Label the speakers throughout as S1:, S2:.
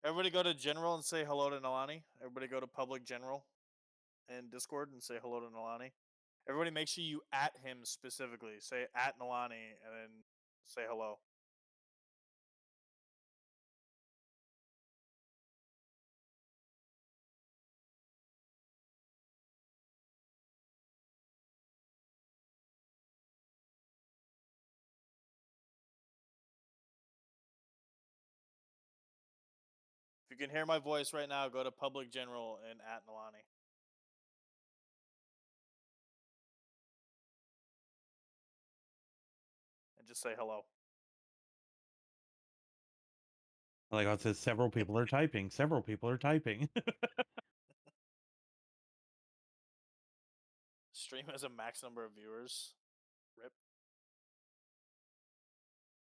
S1: Everybody go to general and say hello to Nalani. Everybody go to public general and Discord and say hello to Nalani. Everybody make sure you at him specifically. Say at Nalani and then say hello. If you can hear my voice right now, go to public general and at Nalani. And just say hello.
S2: Like I said, several people are typing. Several people are typing.
S1: Stream has a max number of viewers. Rip.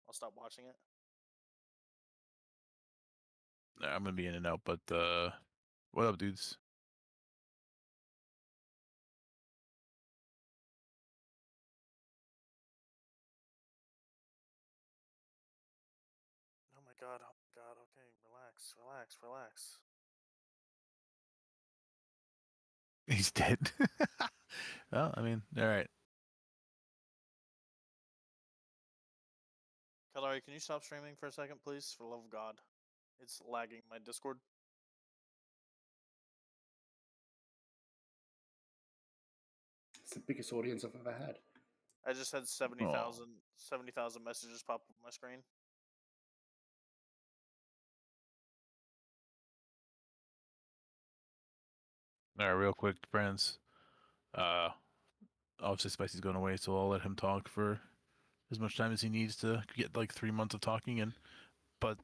S1: I'll stop watching it.
S3: I'm gonna be in and out, but what up, dudes?
S1: Oh my god, oh my god, okay, relax, relax, relax.
S3: He's dead. Well, I mean, all right.
S1: Kalari, can you stop streaming for a second, please? For the love of God. It's lagging my Discord.
S4: It's the biggest audience I've ever had.
S1: I just had 70,000 messages pop up on my screen.
S3: All right, real quick, friends. Obviously, Spicy's going away, so I'll let him talk for as much time as he needs to get like 3 months of talking in. But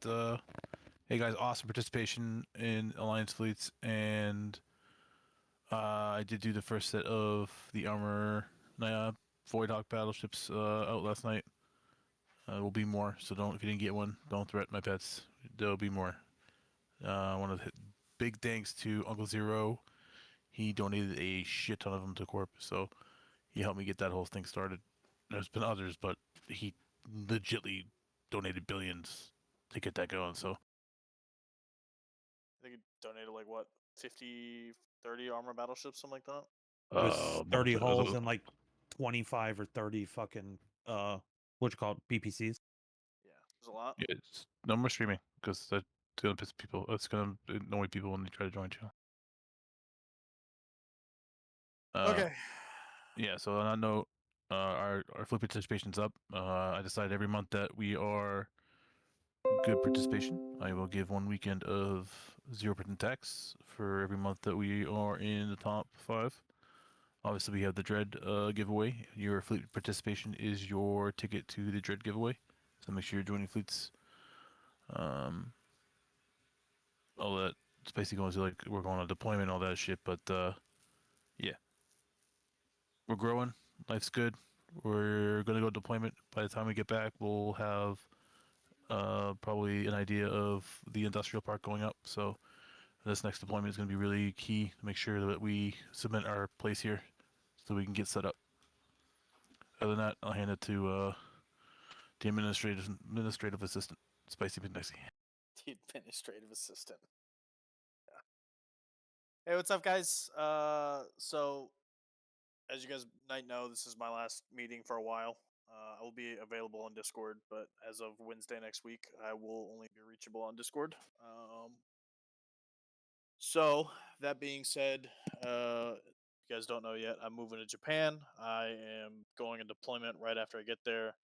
S3: hey, guys, awesome participation in Alliance fleets, and I did do the first set of the armor Voidhawk battleships out last night. There will be more, so don't if you didn't get one, don't threaten my pets. There'll be more. One of the big thanks to Uncle Zero. He donated a shit ton of them to Corp, so he helped me get that whole thing started. There's been others, but he legitly donated billions to get that going. So
S1: I think he donated like what, 50, 30 armor battleships, something like that.
S2: It was
S3: more
S2: 30
S3: than-
S2: hulls and like 25 or 30 fucking what you call it, BPCs.
S1: Yeah, there's a lot.
S3: yeah, it's no more streaming because that's gonna piss people. It's gonna annoy people when they try to join you.
S1: Okay.
S3: Yeah. So on that note, our fleet participation's up. I decided every month that we are good participation. I will give 1 weekend of 0% tax for every month that we are in the top 5. Obviously, we have the Dread giveaway. Your fleet participation is your ticket to the Dread giveaway. So make sure you're joining fleets. All that it's basically going to like we're going on deployment, all that shit. But yeah, we're growing. Life's good. We're gonna go deployment. By the time we get back, we'll have probably an idea of the industrial park going up. So this next deployment is going to be really key to make sure that we submit our place here so we can get set up. Other than that, I'll hand it to the administrative assistant, Spicy McNixie.
S1: The administrative assistant. Yeah. Hey, what's up, guys? So as you guys might know, this is my last meeting for a while. I will be available on Discord, but as of Wednesday next week, I will only be reachable on Discord. So that being said, you guys don't know yet, I'm moving to Japan. I am going in deployment right after I get there,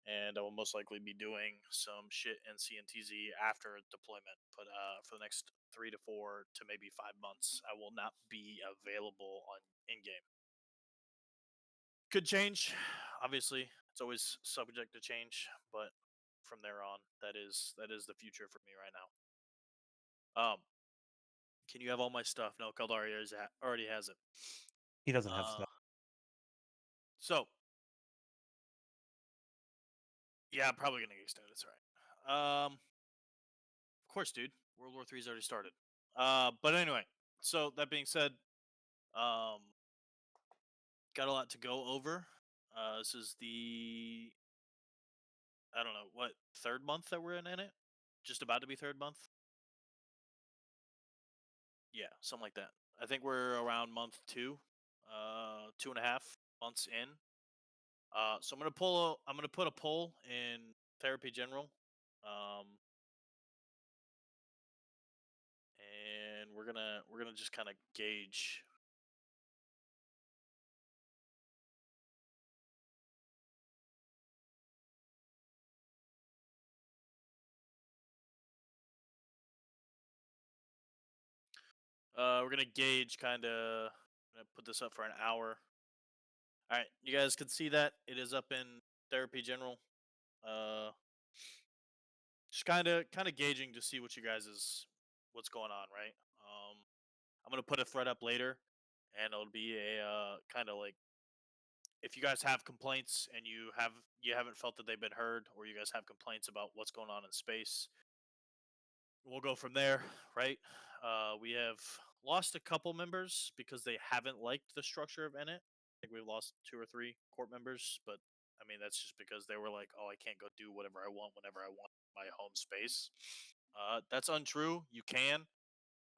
S1: and I will most likely be doing some shit in CNTZ after deployment. But for the next 3 to 4 to maybe 5 months, I will not be available on in game. Could change, obviously. It's always subject to change, but from there on, that is the future for me right now. Can you have all my stuff? No, Kaldari already has it.
S2: He doesn't have stuff.
S1: So, yeah, I'm probably gonna get extended. It's alright. Of course, dude. World War III's already started. But anyway, so that being said, got a lot to go over. This is the I don't know what third month that we're in it. Just about to be third month. Yeah, something like that. I think we're around month 2, 2.5 months in. So I'm gonna put a poll in therapy general, um, and we're gonna just kind of gauge. We're gonna gauge kind of. Gonna put this up for an hour. All right, you guys can see that it is up in therapy general. Uh, just kind of gauging to see what you guys is what's going on, right? I'm gonna put a thread up later, and it'll be a kind of like if you guys have complaints and you haven't felt that they've been heard, or you guys have complaints about what's going on in space, we'll go from there, right? We have lost a couple members because they haven't liked the structure of Ennet. I think we've lost 2 or 3 court members, but I mean that's just because they were like, "Oh, I can't go do whatever I want whenever I want in my home space." That's untrue. You can.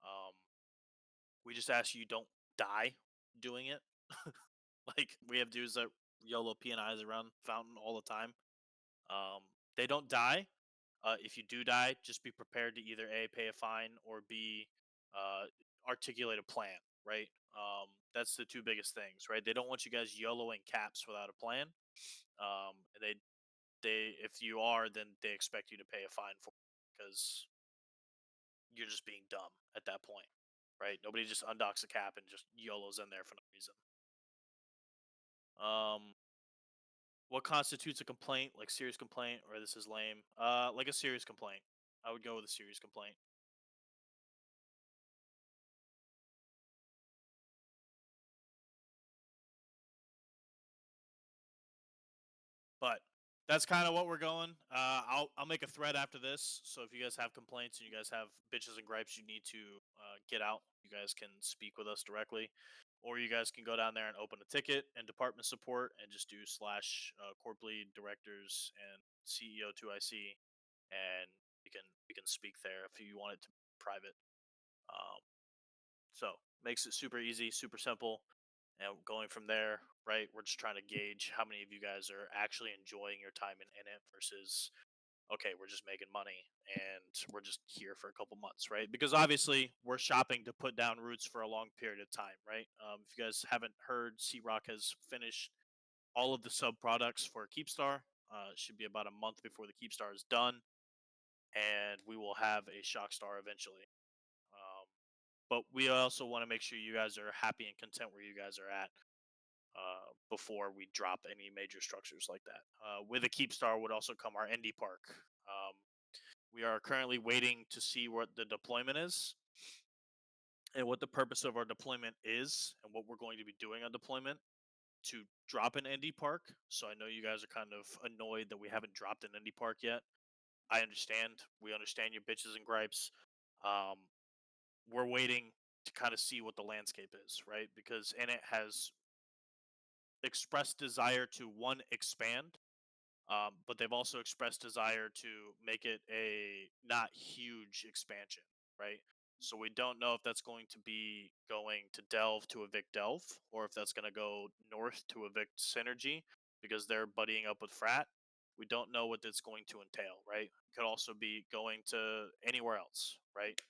S1: Um, we just ask you don't die doing it. Like we have dudes that YOLO PNIs around fountain all the time. They don't die. If you do die, just be prepared to either A, pay a fine, or B, uh, articulate a plan, right? That's the 2 biggest things, right? They don't want you guys YOLOing caps without a plan. And if you are, then they expect you to pay a fine for it because you're just being dumb at that point, right? Nobody just undocks a cap and just YOLOs in there for no reason. Um, what constitutes a complaint, like serious complaint, or this is lame? Like a serious complaint. I would go with a serious complaint. But that's kind of what we're going. I'll make a thread after this. So if you guys have complaints and you guys have bitches and gripes you need to get out, you guys can speak with us directly, or you guys can go down there and open a ticket in department support and just do slash corp lead directors and CEO 2IC, and we can speak there if you want it to be private. Um, so makes it super easy, super simple. And going from there, right, we're just trying to gauge how many of you guys are actually enjoying your time in it versus, okay, we're just making money and we're just here for a couple months, right? Because obviously we're shopping to put down roots for a long period of time, right? If you guys haven't heard, C Rock has finished all of the sub products for Keepstar. It should be about a month before the Keepstar is done, and we will have a Shockstar eventually. But we also want to make sure you guys are happy and content where you guys are at before we drop any major structures like that. With a Keepstar would also come our Indy Park. We are currently waiting to see what the deployment is and what the purpose of our deployment is and what we're going to be doing on deployment to drop an Indy Park. So I know you guys are kind of annoyed that we haven't dropped an Indy Park yet. I understand. We understand your bitches and gripes. Um, we're waiting to kind of see what the landscape is, right? Because it has expressed desire to one expand, but they've also expressed desire to make it a not huge expansion, right? So we don't know if that's going to be going to Delve to evict Delve, or if that's going to go north to evict Synergy because they're buddying up with Frat. We don't know what that's going to entail, right? It could also be going to anywhere else, right?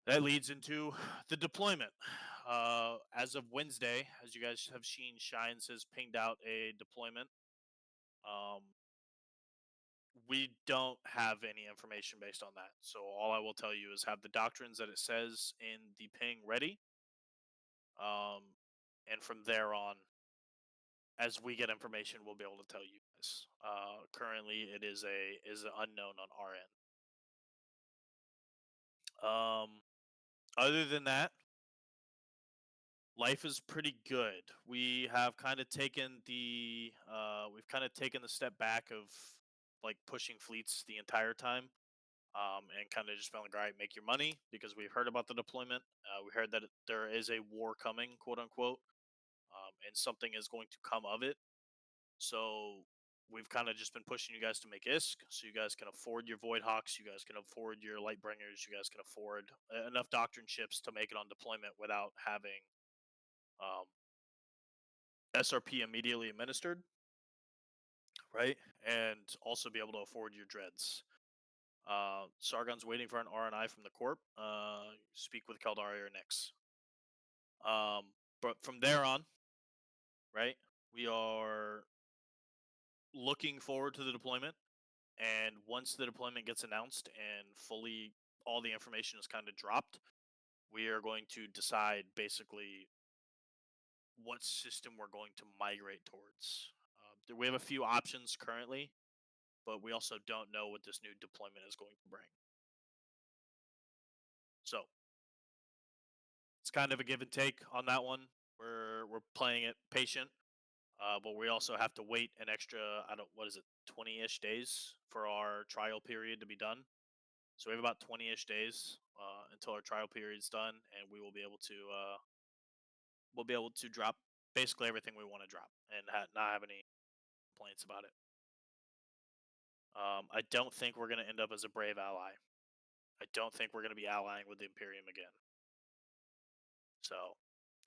S1: That leads into the deployment. As of Wednesday, as you guys have seen, Shines has pinged out a deployment. Um, we don't have any information based on that. So all I will tell you is have the doctrines that it says in the ping ready. Um, and from there on, as we get information, we'll be able to tell you guys. Currently, it is an unknown on our end. Other than that, life is pretty good. We have kind of taken the step back of like pushing fleets the entire time, and kind of just feeling like, all right, make your money because we've heard about the deployment. We heard that there is a war coming, quote unquote, and something is going to come of it. So we've kind of just been pushing you guys to make ISK, so you guys can afford your Void Hawks, you guys can afford your Lightbringers, you guys can afford enough Doctrine ships to make it on deployment without having SRP immediately administered, right? And also be able to afford your dreads. Sargon's waiting for an RNI from the Corp. Speak with Caldari or Nyx. But from there on, right, we are looking forward to the deployment. And once the deployment gets announced and fully all the information is kind of dropped, we are going to decide basically what system we're going to migrate towards. We have a few options currently, but we also don't know what this new deployment is going to bring. So it's kind of a give and take on that one. We're playing it patient, but we also have to wait an extra 20-ish days for our trial period to be done. So we have about 20-ish days until our trial period's done, and we will be able to drop basically everything we want to drop and not have any complaints about it. I don't think we're going to end up as a brave ally. I don't think we're going to be allying with the Imperium again. So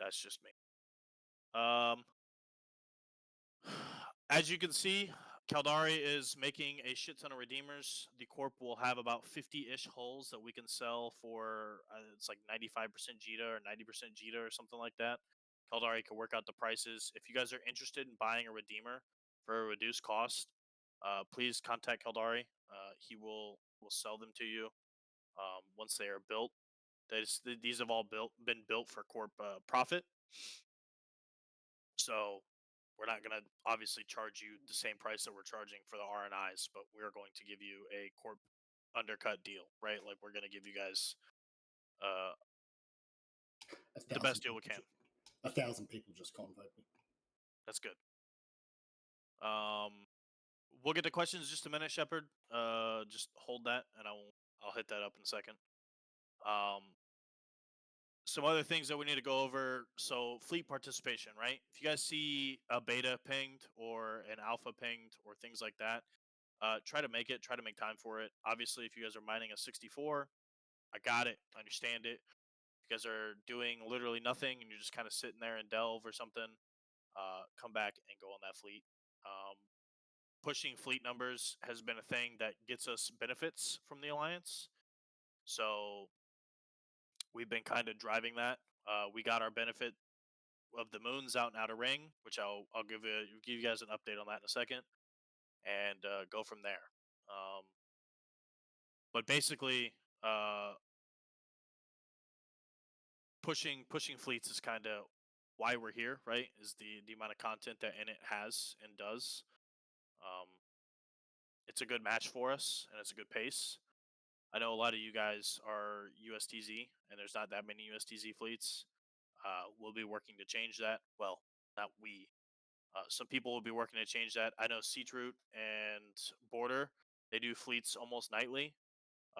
S1: that's just me. As you can see, Caldari is making a shit ton of Redeemers. The Corp will have about 50-ish hulls that we can sell for, it's like 95% JITA or 90% JITA or something like that. Caldari can work out the prices. If you guys are interested in buying a Redeemer for a reduced cost, please contact Caldari. He will sell them to you once they are built. These have all been built for Corp profit. So we're not going to obviously charge you the same price that we're charging for the RNIs, but we're going to give you a Corp undercut deal, right? Like we're going to give you guys the best deal we can.
S4: 1,000 people just convoed me.
S1: That's good. We'll get to questions in just a minute, Shepard. Just hold that, and I'll hit that up in a second. Some other things that we need to go over. So fleet participation, right? If you guys see a beta pinged or an alpha pinged or things like that, try to make it. Try to make time for it. Obviously, if you guys are mining a 64, I got it. I understand it. If you guys are doing literally nothing and you're just kind of sitting there in Delve or something, come back and go on that fleet. Pushing fleet numbers has been a thing that gets us benefits from the Alliance. So we've been kind of driving that. We got our benefit of the moons out in Outer Ring, which I'll give you guys an update on that in a second, and go from there. But basically, pushing fleets is kind of why we're here, right? Is the amount of content that it has and does. It's a good match for us, and it's a good pace. I know a lot of you guys are USTZ, and there's not that many USTZ fleets. We'll be working to change that. Well, not we. Some people will be working to change that. I know Seatroot and Border, they do fleets almost nightly.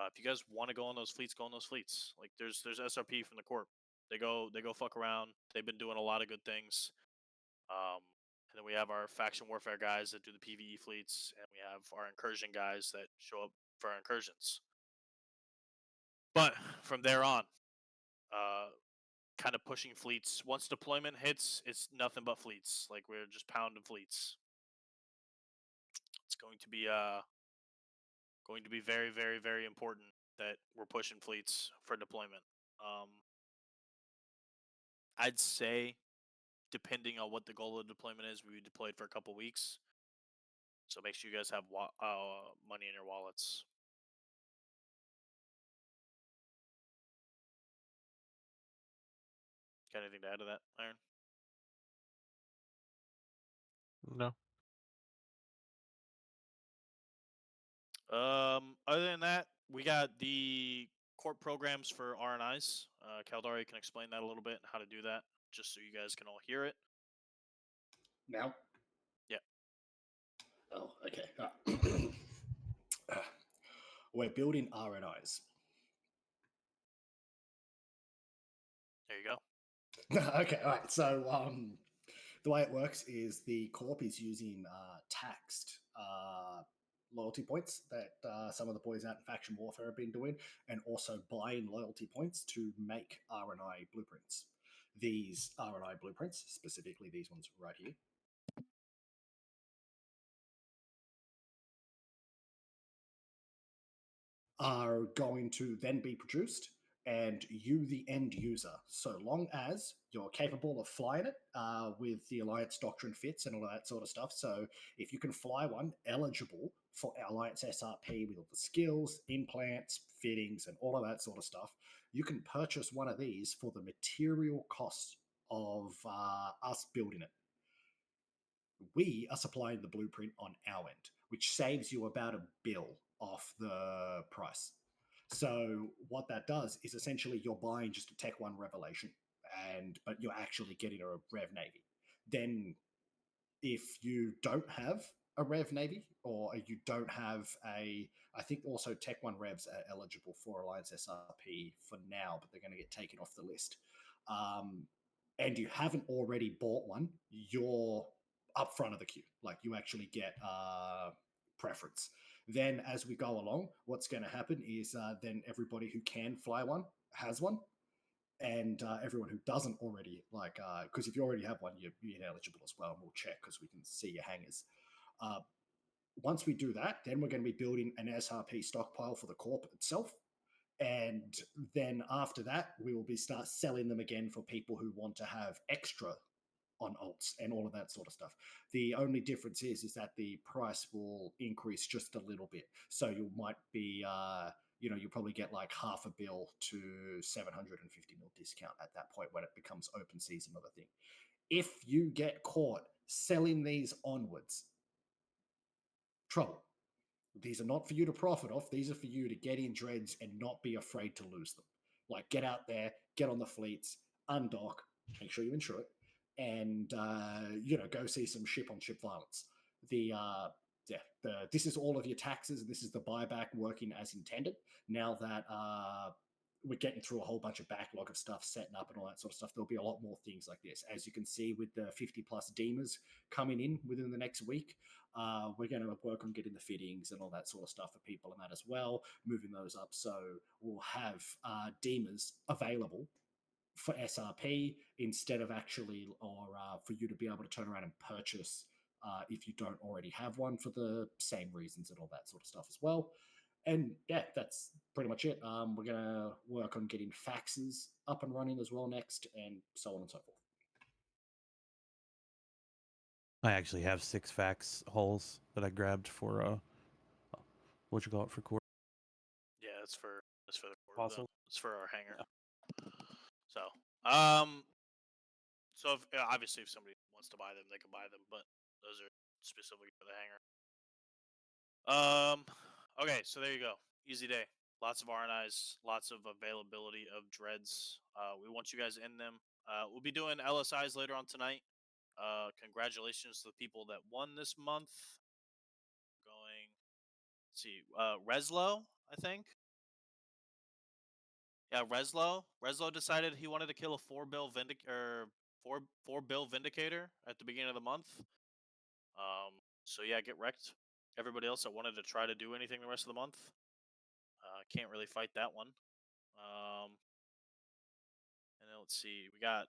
S1: If you guys want to go on those fleets, go on those fleets. Like there's SRP from the Corp. They go fuck around. They've been doing a lot of good things. And then we have our faction warfare guys that do the PvE fleets, and we have our incursion guys that show up for our incursions. But from there on, kind of pushing fleets. Once deployment hits, it's nothing but fleets. Like we're just pounding fleets. It's going to be very, very, very important that we're pushing fleets for deployment. I'd say, depending on what the goal of the deployment is, we deployed for a couple weeks. So make sure you guys have money in your wallets. Got anything to add to that, Iron?
S3: No.
S1: Other than that, we got the Corp programs for RNIs. Caldari can explain that a little bit and how to do that, just so you guys can all hear it.
S4: Now?
S1: Yeah.
S4: Oh, okay. We're building RNIs.
S1: There you go.
S4: Okay, all right. So the way it works is the Corp is using taxed loyalty points that some of the boys out in faction warfare have been doing, and also buying loyalty points to make R&I blueprints. These R&I blueprints, specifically these ones right here, are going to then be produced, and you, the end user, so long as you're capable of flying it with the Alliance Doctrine fits and all that sort of stuff. So if you can fly one eligible for Alliance SRP with all the skills, implants, fittings, and all of that sort of stuff, you can purchase one of these for the material cost of us building it. We are supplying the blueprint on our end, which saves you about $1 bill off the price. So what that does is essentially you're buying just a Tech 1 Revelation, but you're actually getting a Rev Navy. Then if you don't have a Rev Navy, or you don't have I think also Tech 1 Revs are eligible for Alliance SRP for now, but they're going to get taken off the list. And you haven't already bought one, you're up front of the queue. Like, you actually get preference. Then as we go along, what's going to happen is then everybody who can fly one has one, and everyone who doesn't already, like, because if you already have one, you're ineligible as well, and we'll check because we can see your hangers. Once we do that, then we're going to be building an SRP stockpile for the corp itself. And then after that, we will be start selling them again for people who want to have extra on alts and all of that sort of stuff. The only difference is that the price will increase just a little bit. So you might be, you'll probably get like half $1 bill to 750 mil discount at that point when it becomes open season of a thing. If you get caught selling these onwards, trouble. These are not for you to profit off. These are for you to get in dreads and not be afraid to lose them. Like, get out there, get on the fleets, undock, make sure you insure it, and go see some ship-on-ship violence. This is all of your taxes. This is the buyback working as intended. Now that we're getting through a whole bunch of backlog of stuff, setting up and all that sort of stuff, there'll be a lot more things like this. As you can see with the 50+ Demers coming in within the next week, we're going to work on getting the fittings and all that sort of stuff for people and that as well, moving those up. So we'll have Demers available for SRP instead of actually, or for you to be able to turn around and purchase if you don't already have one, for the same reasons and all that sort of stuff as well. And yeah, that's pretty much it. We're going to work on getting faxes up and running as well next, and so on and so forth.
S2: I actually have 6 fax holes that I grabbed for for court.
S1: Yeah, it's for the court,
S2: Fossil?
S1: it's for our hangar.
S2: Yeah.
S1: So obviously if somebody wants to buy them, they can buy them, but those are specifically for the hangar. Okay, so there you go. Easy day. Lots of RNIs, lots of availability of dreads. We want you guys in them. We'll be doing LSIs later on tonight. Congratulations to the people that won this month. Let's see, Reslo, I think. Yeah, Reslo. Reslo decided he wanted to kill a 4 bill Vindicator at the beginning of the month. So yeah, get wrecked. Everybody else that wanted to try to do anything the rest of the month, can't really fight that one. And then let's see, we got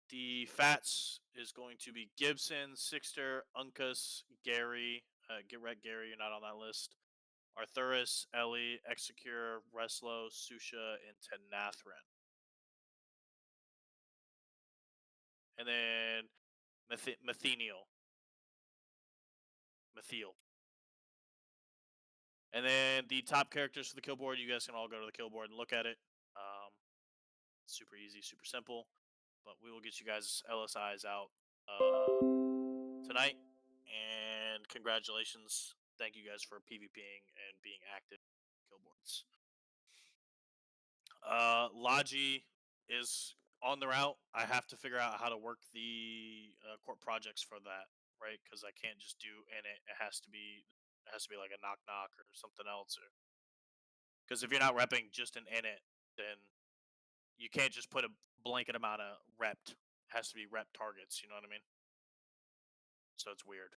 S1: the Fats is going to be Gibson, Sixter, Uncas, Gary. Get wrecked, Gary. You're not on that list. Arthurus, Ellie, Execure, Reslo, Susha, and Tenathrin. And then Methiel. And then the top characters for the kill board, you guys can all go to the kill board and look at it. Super easy, super simple. But we will get you guys LSIs out tonight. And congratulations. Thank you guys for PvPing and being active kill boards. Logi is on the route. I have to figure out how to work the court projects for that, right? Because I can't just do in it. It has to be like a knock or something else, or because if you're not repping just an in it, then you can't just put a blanket amount of repped. It has to be rep targets. You know what I mean? So it's weird.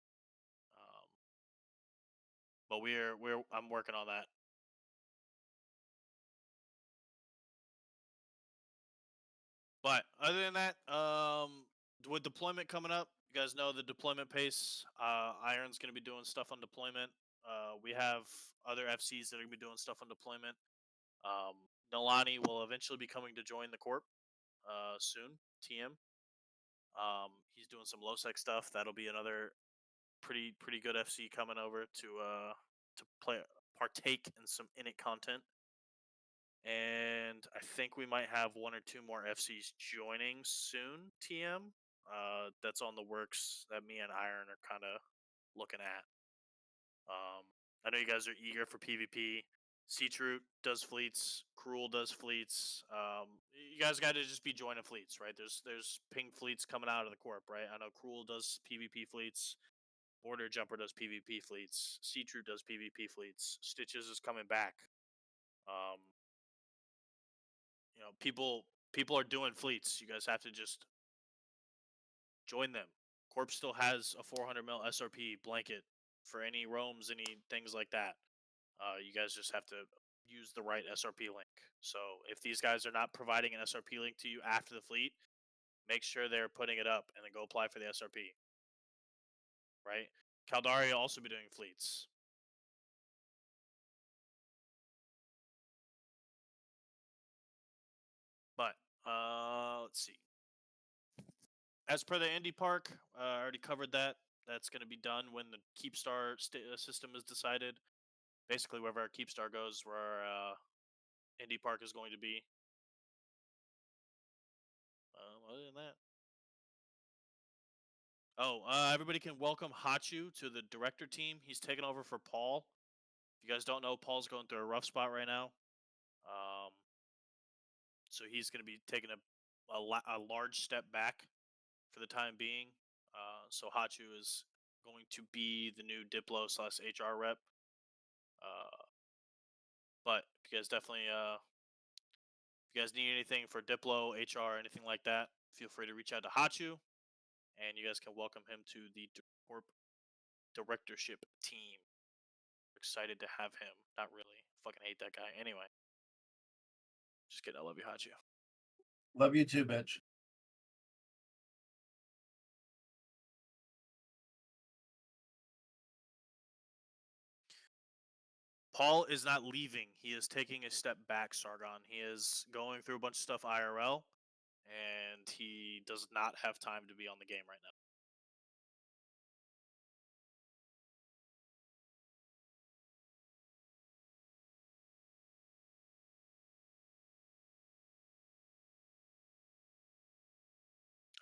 S1: but I'm working on that. But other than that, with deployment coming up, you guys know the deployment pace. Iron's going to be doing stuff on deployment. We have other FCs that are going to be doing stuff on deployment. Nalani will eventually be coming to join the corp soon. TM. He's doing some low sec stuff. That'll be another pretty good FC coming over to partake in some init content. And I think we might have one or two more FCs joining soon. TM. That's on the works that me and Iron are kind of looking at. I know you guys are eager for PvP. Seatroot does fleets. Cruel does fleets. You guys got to just be joining fleets, right? There's ping fleets coming out of the corp, right? I know Cruel does PvP fleets. Border Jumper does PvP fleets. Seatroot does PvP fleets. Stitches is coming back. You know, people are doing fleets. You guys have to just join them. Corp still has a 400 mil SRP blanket for any roams, any things like that. You guys just have to use the right SRP link. So if these guys are not providing an SRP link to you after the fleet, make sure they're putting it up and then go apply for the SRP. Right? Caldari will also be doing fleets. But let's see. As per the Indy Park, I already covered that. That's going to be done when the Keepstar system is decided. Basically, wherever our Keepstar goes, where our Indy Park is going to be. Other than that. Oh, everybody can welcome Hachu to the director team. He's taking over for Paul. If you guys don't know, Paul's going through a rough spot right now. So he's going to be taking a large step back for the time being. So Hachu is going to be the new Diplo / HR rep. But if you guys definitely, if you guys need anything for Diplo, HR, anything like that, feel free to reach out to Hachu, and you guys can welcome him to the corp directorship team. Excited to have him. Not really. Fucking hate that guy. Anyway, just kidding. I love you, Hachu.
S5: Love you too, bitch.
S1: Paul is not leaving. He is taking a step back, Sargon. He is going through a bunch of stuff IRL, and he does not have time to be on the game right now.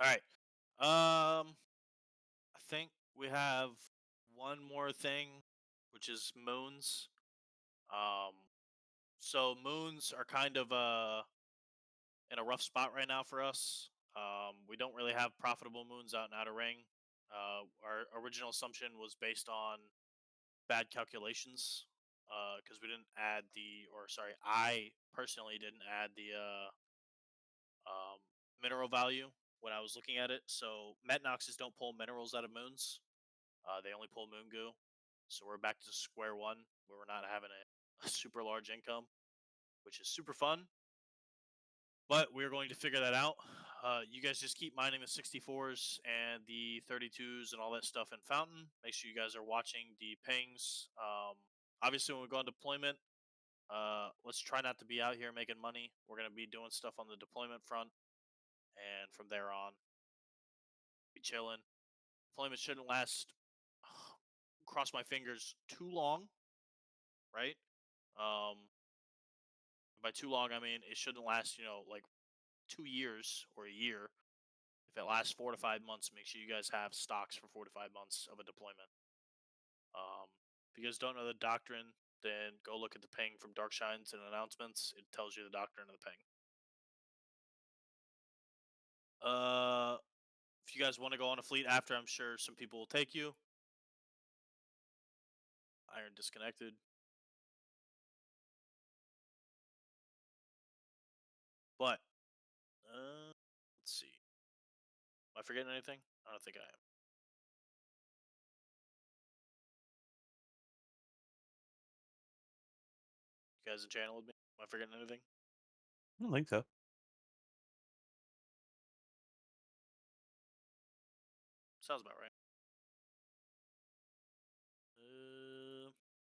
S1: All right. I think we have one more thing, which is moons. So moons are kind of in a rough spot right now for us. We don't really have profitable moons out in Outer Ring. Our original assumption was based on bad calculations because we didn't add I personally didn't add the mineral value when I was looking at it. So Metnoxes don't pull minerals out of moons. They only pull moon goo. So we're back to square one where we're not having a super large income, which is super fun. But we're going to figure that out. You guys just keep mining the 64s and the 32s and all that stuff in Fountain. Make sure you guys are watching the pings. Obviously, when we go on deployment, let's try not to be out here making money. We're going to be doing stuff on the deployment front. And from there on, be chilling. Deployment shouldn't last, cross my fingers, too long, right? By too long, I mean it shouldn't last, like 2 years or a year. If it lasts 4 to 5 months, make sure you guys have stocks for 4 to 5 months of a deployment. If you guys don't know the doctrine, then go look at the ping from Dark Shines and announcements. It tells you the doctrine of the ping. If you guys want to go on a fleet after, I'm sure some people will take you. Iron disconnected. But let's see. Am I forgetting anything? I don't think I am. You guys in channel with me? Am I forgetting anything?
S2: I don't think so.
S1: Sounds about right.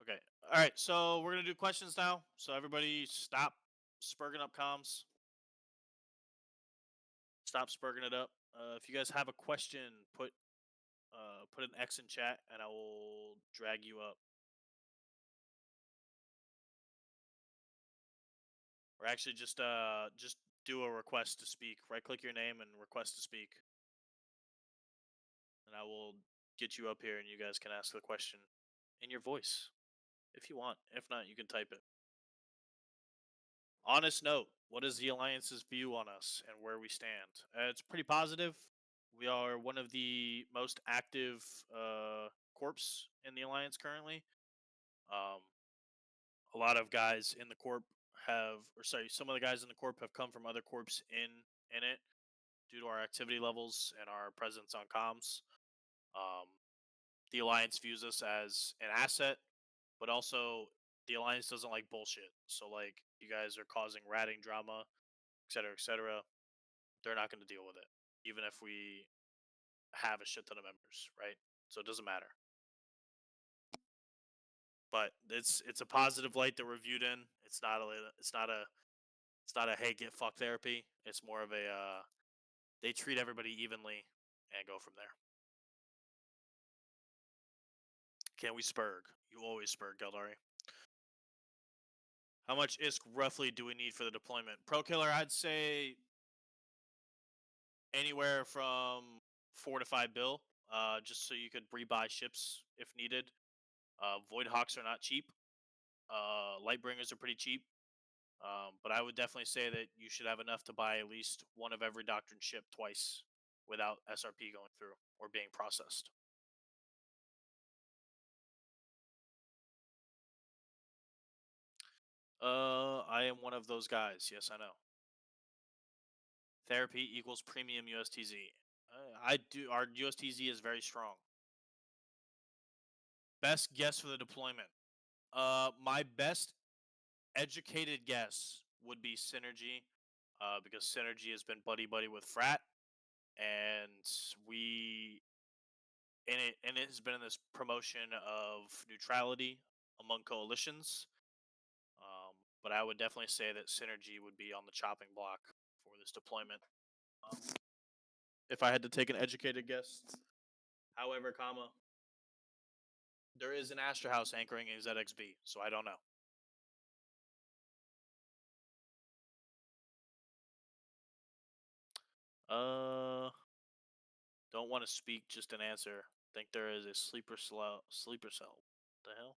S1: Okay. All right. So we're gonna do questions now. So everybody, stop spurging up comms. Stop spurging it up. If you guys have a question, put an X in chat, and I will drag you up. Or actually, just do a request to speak. Right click your name and request to speak, and I will get you up here, and you guys can ask the question in your voice if you want. If not, you can type it. Honest note: what is the Alliance's view on us and where we stand? It's pretty positive. We are one of the most active corps in the Alliance currently. A lot of guys in the corp some of the guys in the corp have come from other corps in it due to our activity levels and our presence on comms. Um, the Alliance views us as an asset, but also the Alliance doesn't like bullshit. So like, you guys are causing ratting drama, etc., etc. They're not going to deal with it, even if we have a shit ton of members, right? So it doesn't matter. But it's a positive light that we're viewed in. It's not a hey, get fuck therapy. It's more of a they treat everybody evenly and go from there. Can we spurg? You always spurg, Geldari. How much ISK roughly do we need for the deployment? Pro Killer, I'd say anywhere from 4 to 5 bill, just so you could rebuy ships if needed. Void Hawks are not cheap. Lightbringers are pretty cheap. But I would definitely say that you should have enough to buy at least one of every Doctrine ship twice without SRP going through or being processed. I am one of those guys. Yes, I know. Therapy equals premium USTZ. I do. Our USTZ is very strong. Best guess for the deployment. My best educated guess would be Synergy, because Synergy has been buddy buddy with Frat, and it has been in this promotion of neutrality among coalitions. But I would definitely say that Synergy would be on the chopping block for this deployment. If I had to take an educated guess. However, there is an Astra House anchoring a ZXB, so I don't know. Don't want to speak, just an answer. Think there is a sleeper cell. What the hell?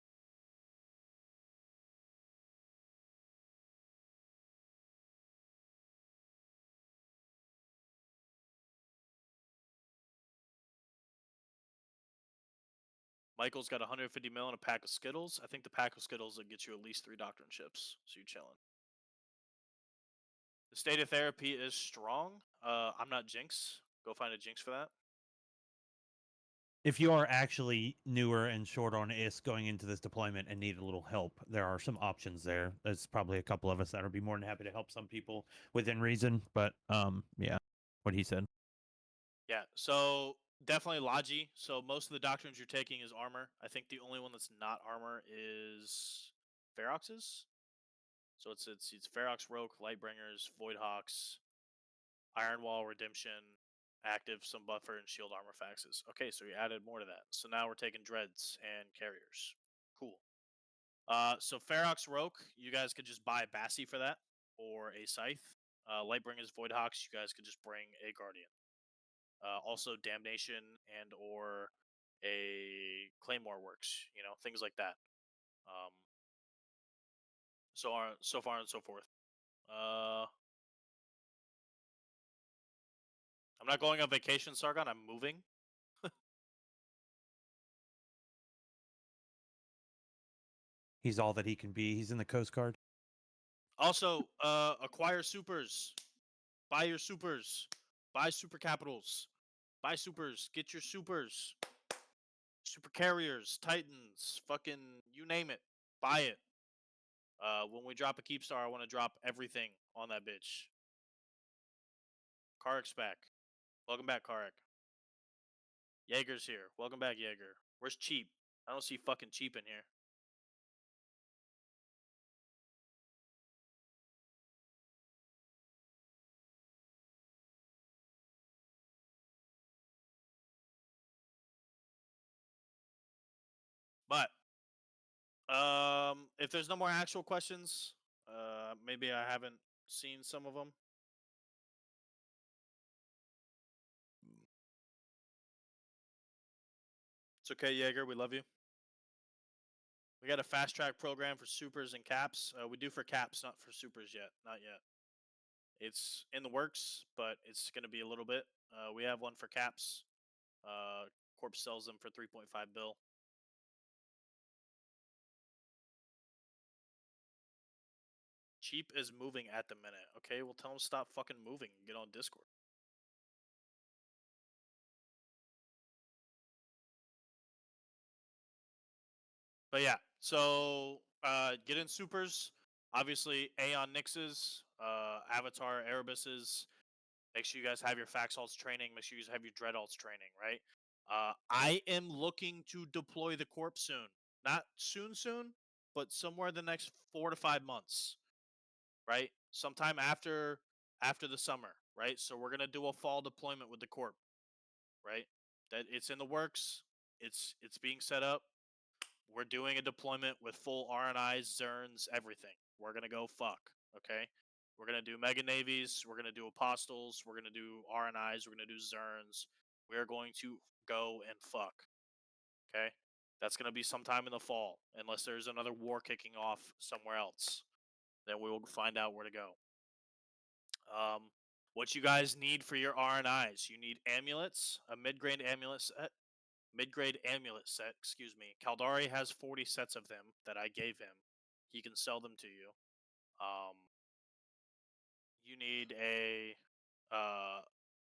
S1: Michael's got 150 mil and a pack of Skittles. I think the pack of Skittles will get you at least 3 Doctrine ships, so you're chilling. The state of therapy is strong. I'm not Jinx. Go find a Jinx for that.
S2: If you are actually newer and short on IS going into this deployment and need a little help, there are some options there. There's probably a couple of us that would be more than happy to help some people within reason. But yeah, what he said.
S1: Yeah, so definitely Logi. So most of the doctrines you're taking is armor. I think the only one that's not armor is Ferox's. So it's Ferox Rogue, Lightbringers, Voidhawks, Iron Wall, Redemption, active, some buffer, and shield armor faxes. Okay, so we added more to that. So now we're taking dreads and carriers. Cool. So Ferox Rogue, you guys could just buy a Bassi for that, or a Scythe. Lightbringers, Voidhawks, you guys could just bring a Guardian. Also Damnation and or a Claymore works, things like that. So far and so forth. I'm not going on vacation, Sargon. I'm moving.
S2: He's all that he can be. He's in the Coast Guard.
S1: Also, acquire supers. Buy your supers. Buy super capitals. Buy supers. Get your supers. Super carriers, Titans, fucking you name it. Buy it. When we drop a keep star, I want to drop everything on that bitch. Karek's back. Welcome back, Karek. Jaeger's here. Welcome back, Jaeger. Where's Cheap? I don't see fucking Cheap in here. But if there's no more actual questions, maybe I haven't seen some of them. It's okay, Jaeger. We love you. We got a fast track program for supers and caps. We do for caps, not for supers yet. Not yet. It's in the works, but it's going to be a little bit. We have one for caps. Corp sells them for 3.5 bill. Cheap is moving at the minute. Okay, well tell him stop fucking moving and get on Discord. But yeah, so get in supers. Obviously, Aeon Nixes, Avatar Erebuses. Make sure you guys have your Fax Alts training. Make sure you guys have your Dread Alts training, right? I am looking to deploy the Corp soon. Not soon, but somewhere in the next 4 to 5 months, right? Sometime after the summer, right? So we're gonna do a fall deployment with the Corp, right? That it's in the works. It's being set up. We're doing a deployment with full RNIs, Zerns, everything. We're gonna go fuck. Okay. We're gonna do mega navies. We're gonna do apostles. We're gonna do RNIs. We're gonna do Zerns. We're going to go and fuck. Okay. That's gonna be sometime in the fall, unless there's another war kicking off somewhere else. Then we will find out where to go. What you guys need for your RNIs? You need amulets, a mid-grade amulet set. Excuse me. Caldari has 40 sets of them that I gave him. He can sell them to you. You need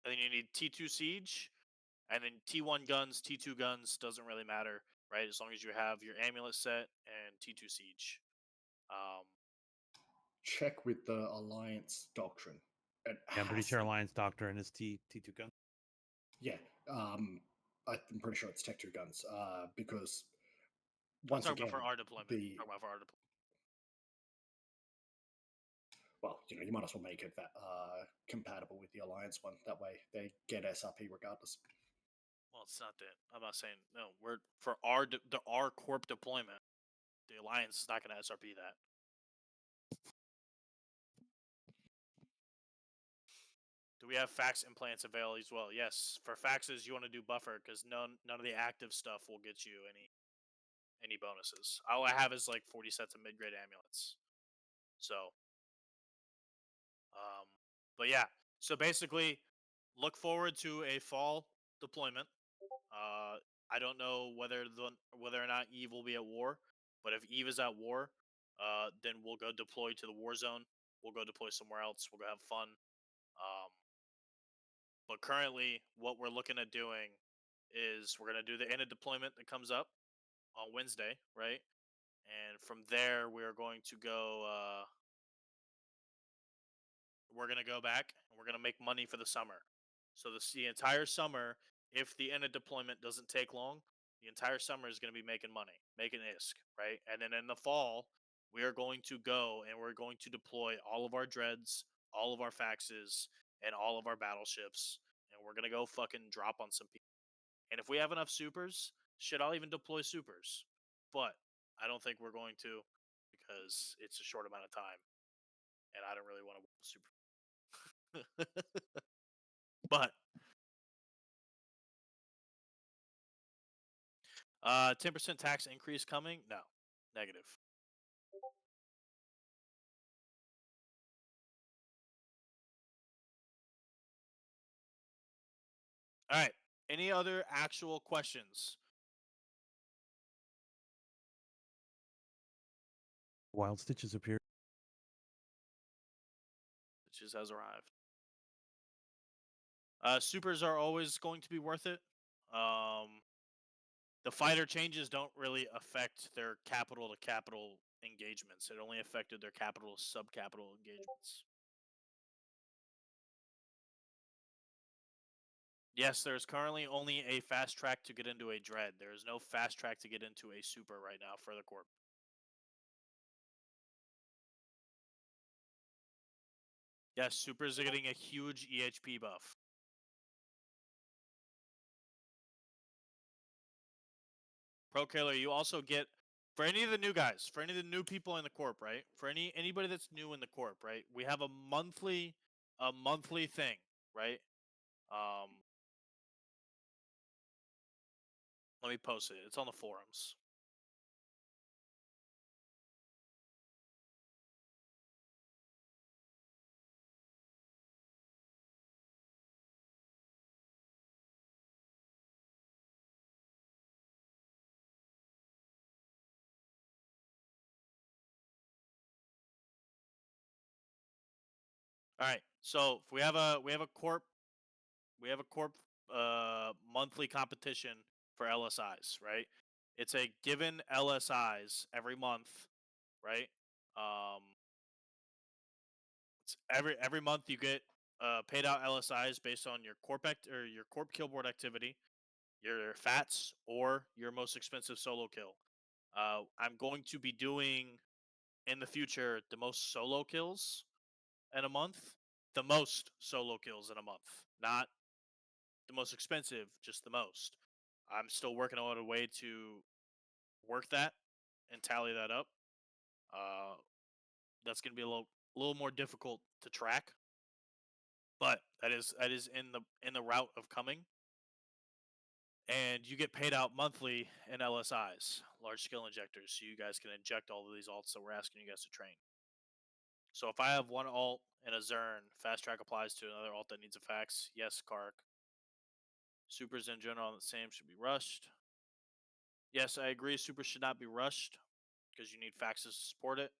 S1: then you need T2 Siege, and then T1 guns, T2 guns, doesn't really matter, right? As long as you have your amulet set and T2 Siege.
S4: Check with the Alliance Doctrine.
S2: Yeah, I'm pretty sure Alliance Doctrine is T2 gun.
S4: Yeah, I'm pretty sure it's Tech 2 guns, because
S1: I'm
S4: once
S1: talking
S4: again,
S1: about for our deployment.
S4: Well, you might as well make it that compatible with the Alliance one. That way, they get SRP regardless.
S1: Well, it's not that. I'm not saying no. We're for our corp deployment. The Alliance is not going to SRP that. Do we have fax implants available as well? Yes. For faxes, you want to do buffer because none of the active stuff will get you any bonuses. All I have is like 40 sets of mid-grade amulets. So, but yeah. So basically, look forward to a fall deployment. I don't know whether or not Eve will be at war, but if Eve is at war, then we'll go deploy to the war zone. We'll go deploy somewhere else. We'll go have fun. But currently, what we're looking at doing is we're gonna do the end of deployment that comes up on Wednesday, right? And from there, we're going to go. We're gonna go back and we're gonna make money for the summer. So the entire summer, if the end of deployment doesn't take long, the entire summer is gonna be making money, making ISK, right? And then in the fall, we are going to go and we're going to deploy all of our dreads, all of our faxes, and all of our battleships, and we're gonna go fucking drop on some people. And if we have enough supers, shit, I'll even deploy supers. But I don't think we're going to because it's a short amount of time, and I don't really want to super. But 10% tax increase coming? No, negative. All right. Any other actual questions?
S2: Wild Stitches appear.
S1: Stitches has arrived. Supers are always going to be worth it. The fighter changes don't really affect their capital to capital engagements. It only affected their capital sub-capital engagements. Yes, there's currently only a fast track to get into a dread. There is no fast track to get into a super right now for the corp. Yes, supers are getting a huge EHP buff. Pro Killer, you also get, for any of the new guys, for any of the new people in the corp, right? For anybody that's new in the corp, right? We have a monthly thing, right? Let me post it. It's on the forums. All right. So if we have a corp monthly competition for LSIs, right? It's a given LSIs every month, right? It's every month you get paid out LSIs based on your or your corp kill board activity, your fats, or your most expensive solo kill. I'm going to be doing in the future the most solo kills in a month, the most solo kills in a month, not the most expensive, just the most. I'm still working on a way to work that and tally that up. That's going to be a little more difficult to track, but that is in the route of coming. And you get paid out monthly in LSIs, large skill injectors, so you guys can inject all of these alts that we're asking you guys to train. So if I have one alt and a Zern, fast track applies to another alt that needs a fax. Yes, Kark. Supers in general on the same should be rushed. Yes, I agree. Supers should not be rushed because you need faxes to support it.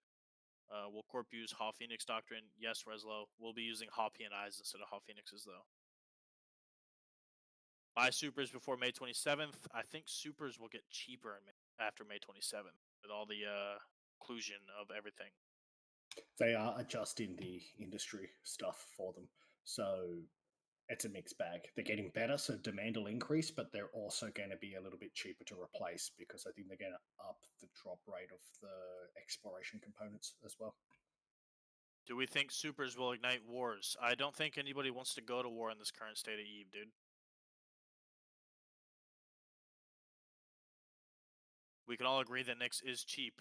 S1: Will Corp use Haw Phoenix Doctrine? Yes, Reslo. We'll be using Haw PNIs instead of Haw Phoenixes, though. Buy supers before May 27th. I think supers will get cheaper after May 27th with all the inclusion of everything.
S4: They are adjusting the industry stuff for them. So it's a mixed bag. They're getting better, so demand will increase, but they're also going to be a little bit cheaper to replace because I think they're going to up the drop rate of the exploration components as well.
S1: Do we think supers will ignite wars? I don't think anybody wants to go to war in this current state of Eve, dude. We can all agree that Nyx is cheap.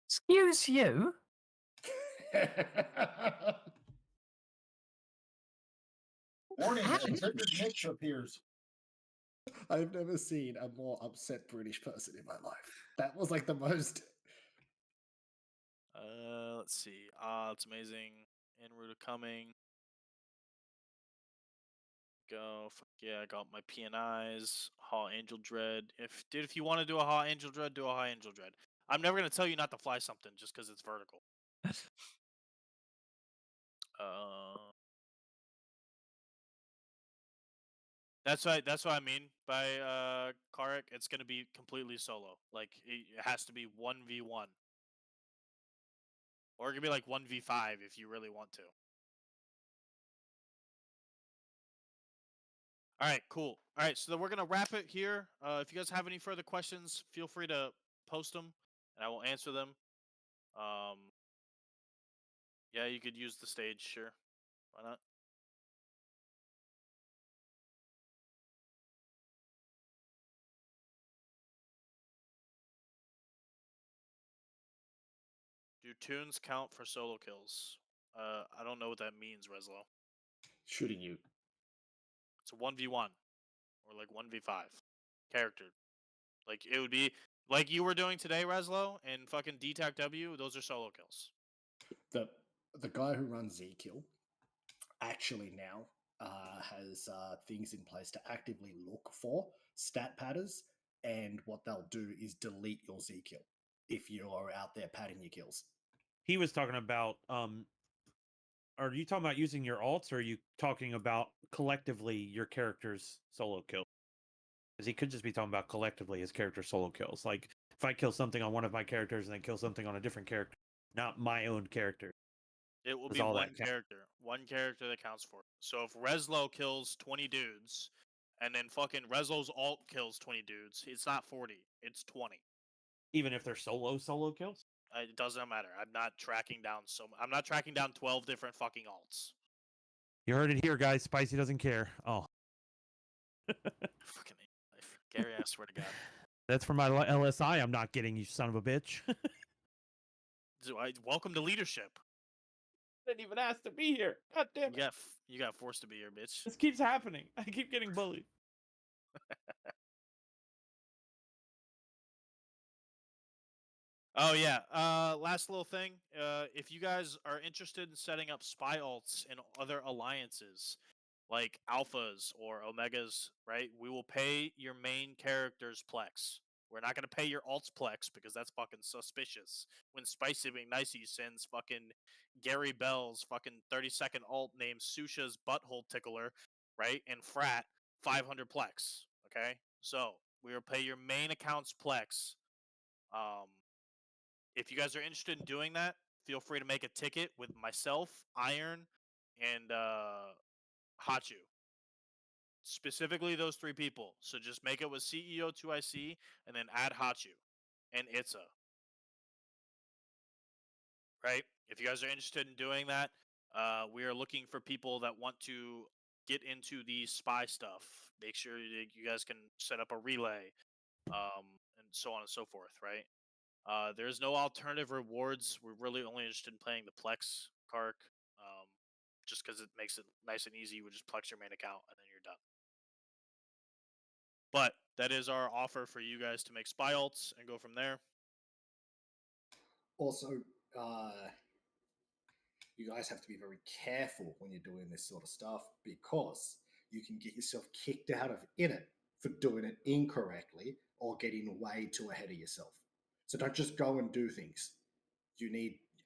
S6: Excuse you?
S5: Warning, a triggered Nick appears.
S4: I've never seen a more upset British person in my life. That was like the most.
S1: Let's see. It's amazing. En route of coming. Go. Fuck yeah, I got my PNIs. Haw Angel Dread. If you want to do a Haw Angel Dread, do a Haw Angel Dread. I'm never gonna tell you not to fly something just because it's vertical. That's what I mean by Karek. It's gonna be completely solo. Like it has to be 1v1. Or it could be like 1v5 if you really want to. Alright, cool. Alright, so then we're gonna wrap it here. If you guys have any further questions, feel free to post them and I will answer them. Yeah, you could use the stage, sure. Why not? Do tunes count for solo kills? I don't know what that means, Reslo.
S4: Shooting you.
S1: It's a 1v1 or like 1v5 character. Like it would be like you were doing today, Reslo, and fucking DTAC W. Those are solo kills.
S4: The guy who runs Z-Kill actually now has things in place to actively look for stat padders, and what they'll do is delete your Z-Kill if you are out there padding your kills.
S2: He was talking about are you talking about using your alts, or are you talking about collectively your character's solo kill? Because he could just be talking about collectively his character solo kills. Like, if I kill something on one of my characters and then kill something on a different character, not my own character.
S1: It will
S2: Does
S1: be
S2: all
S1: one
S2: that count?
S1: character that counts for it. So if Reslo kills 20 dudes, and then fucking Reslo's alt kills 20 dudes, it's not 40, it's 20.
S2: Even if they're solo kills?
S1: It doesn't matter. I'm not tracking down 12 different fucking alts.
S2: You heard it here, guys. Spicy doesn't care. Oh.
S1: Fucking life. Gary, I swear to God.
S2: That's for my LSI I'm not getting, you son of a bitch.
S1: Welcome to leadership.
S2: Didn't even ask to be here. God damn it.
S1: You got forced to be here, bitch.
S2: This keeps happening. I keep getting bullied.
S1: Oh yeah. Last little thing. If you guys are interested in setting up spy alts in other alliances, like alphas or omegas, right? We will pay your main character's plex. We're not gonna pay your alt's plex because that's fucking suspicious. When Spicy McNicey sends fucking Gary Bell's fucking 30-second alt named Susha's butthole tickler, right? And frat 500 plex. Okay, so we will pay your main account's plex. If you guys are interested in doing that, feel free to make a ticket with myself, Iron, and Hachu. Specifically those three people. So just make it with CEO2IC and then add Hachu and Itza. Right? If you guys are interested in doing that, we are looking for people that want to get into the spy stuff. Make sure you guys can set up a relay, and so on and so forth, right? There's no alternative rewards. We're really only interested in playing the Plex Kark, just because it makes it nice and easy. You would just Plex your main account and then you're done. But that is our offer for you guys to make spy alts and go from there.
S4: Also, you guys have to be very careful when you're doing this sort of stuff because you can get yourself kicked out of it for doing it incorrectly or getting way too ahead of yourself. So don't just go and do things.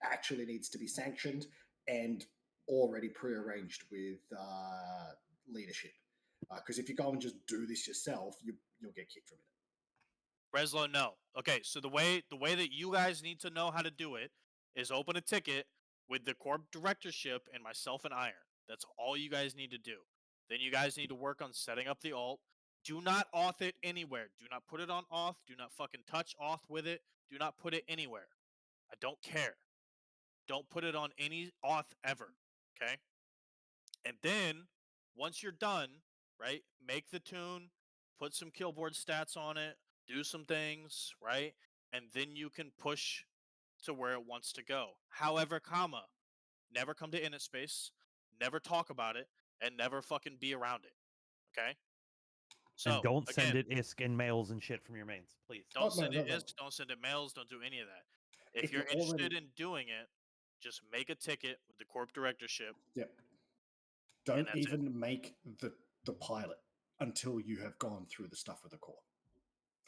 S4: Actually needs to be sanctioned and already prearranged with leadership. Because if you go and just do this yourself, you'll get kicked from it.
S1: Reslo, no. Okay, so the way that you guys need to know how to do it is open a ticket with the corp directorship and myself and Iron. That's all you guys need to do. Then you guys need to work on setting up the alt. Do not auth it anywhere. Do not put it on auth. Do not fucking touch auth with it. Do not put it anywhere. I don't care. Don't put it on any auth ever. Okay? And then once you're done, right, make the tune, put some killboard stats on it, do some things, right? And then you can push to where it wants to go. However, comma, never come to init space, never talk about it, and never fucking be around it. Okay? So
S2: And don't send
S1: again,
S2: it ISK and mails and shit from your mains, please.
S1: don't send it
S4: No.
S1: ISK, don't send it mails, don't do any of that. If
S4: If
S1: you're
S4: you're
S1: interested
S4: already-
S1: in doing it, just make a ticket with the corp directorship.
S4: Yep.
S1: And
S4: Don't
S1: that's
S4: even make the pilot until you have gone through the stuff with the core.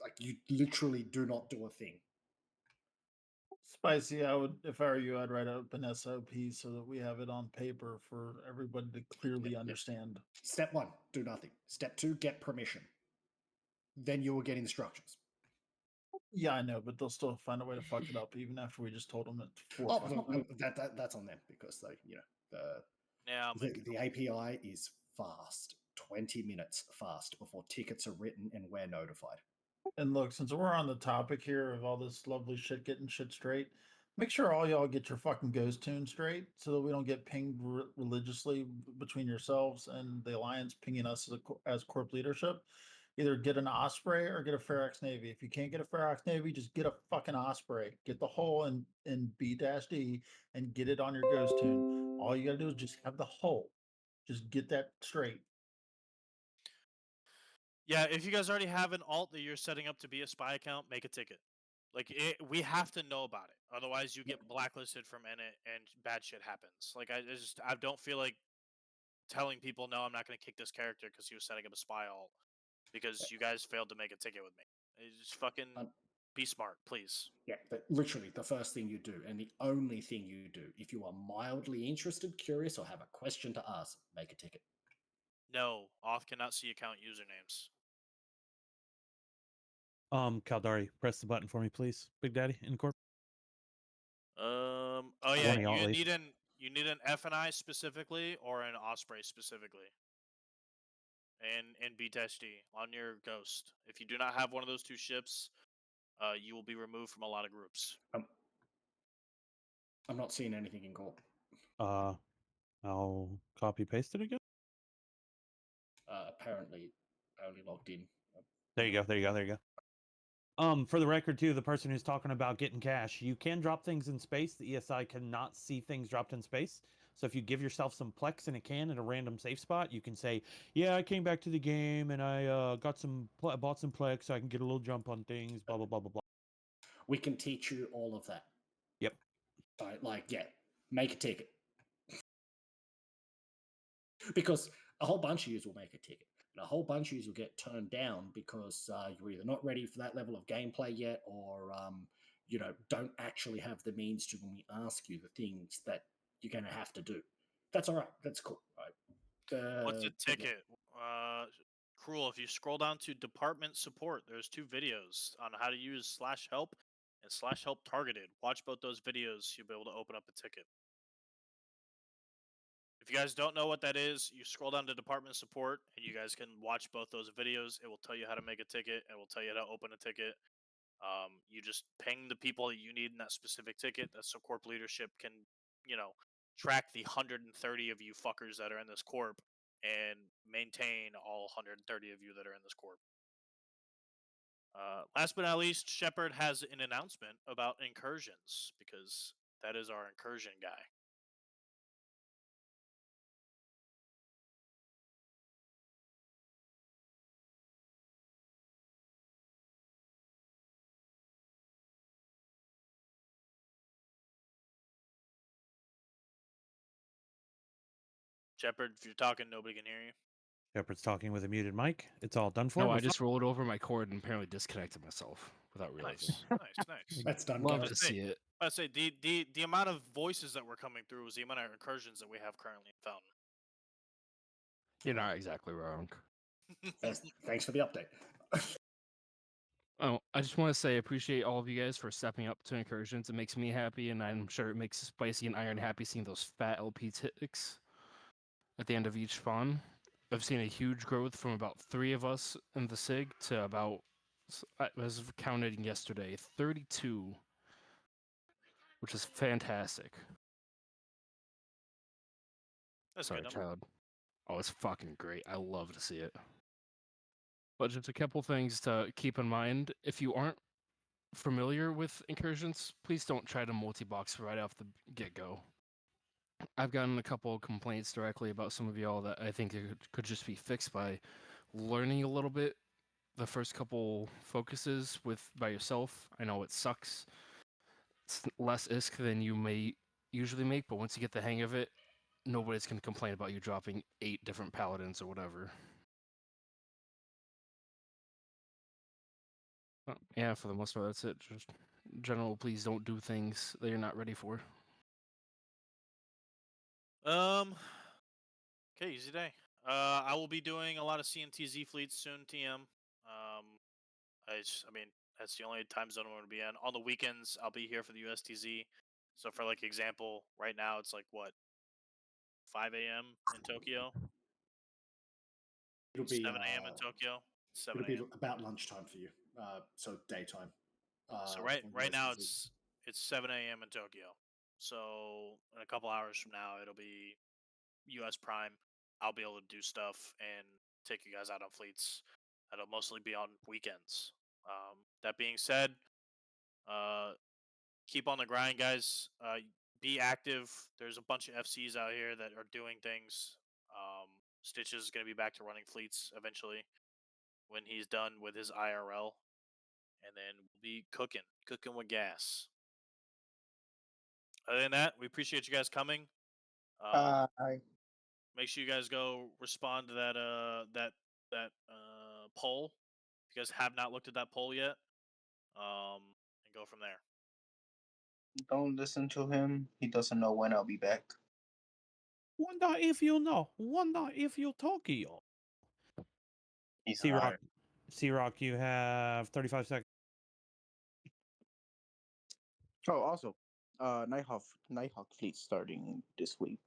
S4: Like you literally do not do a thing.
S7: Spicy, I would, if I were you, I'd write up an SOP so that we have it on paper for everybody to clearly understand.
S4: Step 1, do nothing. Step 2, get permission. Then you will get instructions.
S7: Yeah, I know, but they'll still find a way to fuck it up even after we just told them it four
S4: Oh,
S7: or five
S4: no,
S7: times.
S4: that's on them because
S1: Yeah, I'm like,
S4: the API is fast. 20 minutes fast before tickets are written and we're notified.
S7: And look, since we're on the topic here of all this lovely shit getting shit straight, make sure all y'all get your fucking ghost tune straight so that we don't get pinged religiously between yourselves and the alliance pinging us as corp leadership. Either get an Osprey or get a Ferox Navy. If you can't get a Ferox Navy, just get a fucking Osprey. Get the hull in B-D and get it on your ghost tune. All you gotta do is just have the hull. Just get that straight.
S1: yeah, if you guys already have an alt that you're setting up to be a spy account, make a ticket. Like we have to know about it. Otherwise, you get blacklisted from Init and bad shit happens. Like I don't feel like telling people no, I'm not going to kick this character because he was setting up a spy alt because you guys failed to make a ticket with me. Just fucking be smart, please.
S4: Yeah, literally the first thing you do and the only thing you do if you are mildly interested, curious, or have a question to ask, make a ticket.
S1: No, auth cannot see account usernames.
S2: Caldari, press the button for me, please. Big Daddy, in corp.
S1: Oh
S2: One
S1: yeah,
S2: of y'all at least.
S1: you need an F and I specifically or an Osprey specifically. And BTSD on your Ghost. If you do not have one of those two ships, you will be removed from a lot of groups.
S4: I'm not seeing anything in corp.
S2: I'll copy paste it again.
S4: Apparently, I only logged in.
S2: There you go. For the record, too, the person who's talking about getting cash, you can drop things in space. The ESI cannot see things dropped in space. So if you give yourself some plex in a can at a random safe spot, you can say, "Yeah, I came back to the game and I bought some plex so I can get a little jump on things." Blah blah blah blah blah.
S4: We can teach you all of that.
S2: Yep.
S4: So, make a ticket. Because a whole bunch of you will make a ticket. And a whole bunch of you will get turned down because you're either not ready for that level of gameplay yet, or don't actually have the means to when we ask you the things that you're going to have to do. That's all right. That's cool. Right.
S1: What's a ticket? Cruel. If you scroll down to department support, there's 2 videos on how to use /help and /help targeted. Watch both those videos. You'll be able to open up a ticket. If you guys don't know what that is, you scroll down to department support and you guys can watch both those videos. It will tell you how to make a ticket. It will tell you how to open a ticket. You just ping the people that you need in that specific ticket. That so corp leadership can, track the 130 of you fuckers that are in this corp and maintain all 130 of you that are in this corp. Last but not least, Shepard has an announcement about incursions because that is our incursion guy. Shepard, if you're talking, nobody can hear you.
S2: Shepard's talking with a muted mic. It's all done for.
S8: No,
S2: We're
S8: I just rolled over my cord and apparently disconnected myself without realizing.
S1: Nice.
S4: That's done.
S8: Love
S4: Gareth.
S8: to see it.
S1: I'd say the amount of voices that were coming through was the amount of incursions that we have currently in Fountain.
S8: You're not exactly wrong.
S4: Thanks for the update.
S8: Oh, I just want to say I appreciate all of you guys for stepping up to incursions. It makes me happy, and I'm sure it makes Spicy and Iron happy seeing those fat LP ticks at the end of each spawn. I've seen a huge growth from about 3 of us in the SIG to about, I was counting yesterday, 32, which is fantastic.
S1: That's
S8: Sorry,
S1: good number.
S8: child. Oh, it's fucking great. I love to see it. But just a couple things to keep in mind. If you aren't familiar with incursions, please don't try to multi-box right off the get-go. I've gotten a couple of complaints directly about some of y'all that I think it could just be fixed by learning a little bit the first couple focuses by yourself. I know it sucks. It's less ISK than you may usually make, but once you get the hang of it, nobody's going to complain about you dropping 8 different paladins or whatever. Yeah, for the most part, that's it. Just general, please don't do things that you're not ready for.
S1: Okay, easy day. I will be doing a lot of CNTZ fleets soon, TM. I mean, that's the only time zone I'm going to be in. On the weekends, I'll be here for the USTZ. So for example, right now it's 5 a.m. in Tokyo.
S4: It'll be
S1: 7 a.m. in Tokyo. 7
S4: it'll be
S1: a.m.
S4: about lunchtime for you. So daytime.
S1: So
S4: on
S1: right now
S4: USDZ.
S1: it's 7 a.m. in Tokyo. So in a couple hours from now, it'll be U.S. Prime. I'll be able to do stuff and take you guys out on fleets. That'll mostly be on weekends. That being said, keep on the grind, guys. Be active. There's a bunch of FCs out here that are doing things. Stitches is going to be back to running fleets eventually when he's done with his IRL. And then we'll be cooking with gas. Other than that, we appreciate you guys coming. Make sure you guys go respond to that poll. If you guys have not looked at that poll yet, and go from there.
S9: Don't listen to him. He doesn't know when I'll be back.
S2: Wonder if you know. Wonder if you Tokyo.
S9: He's
S2: T-Rock,
S9: hired.
S2: C-Rock, you have 35 seconds.
S9: Oh, also, Nighthawk Fleet starting this week.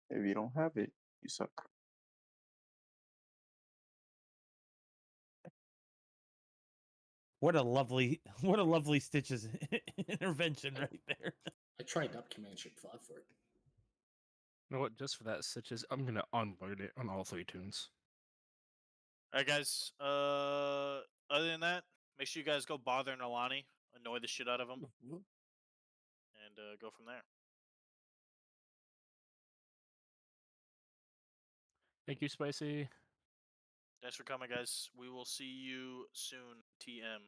S9: If you don't have it, you suck.
S2: What a lovely Stitches intervention right there.
S4: I trained up Command Ship 5 for it.
S8: You know what? Just for that, Stitches, I'm gonna unload it on all 3 tunes.
S1: All right, guys. Other than that, make sure you guys go bother Nalani, annoy the shit out of him, and go from there.
S8: Thank you, Spicy.
S1: Thanks for coming, guys. We will see you soon, TM.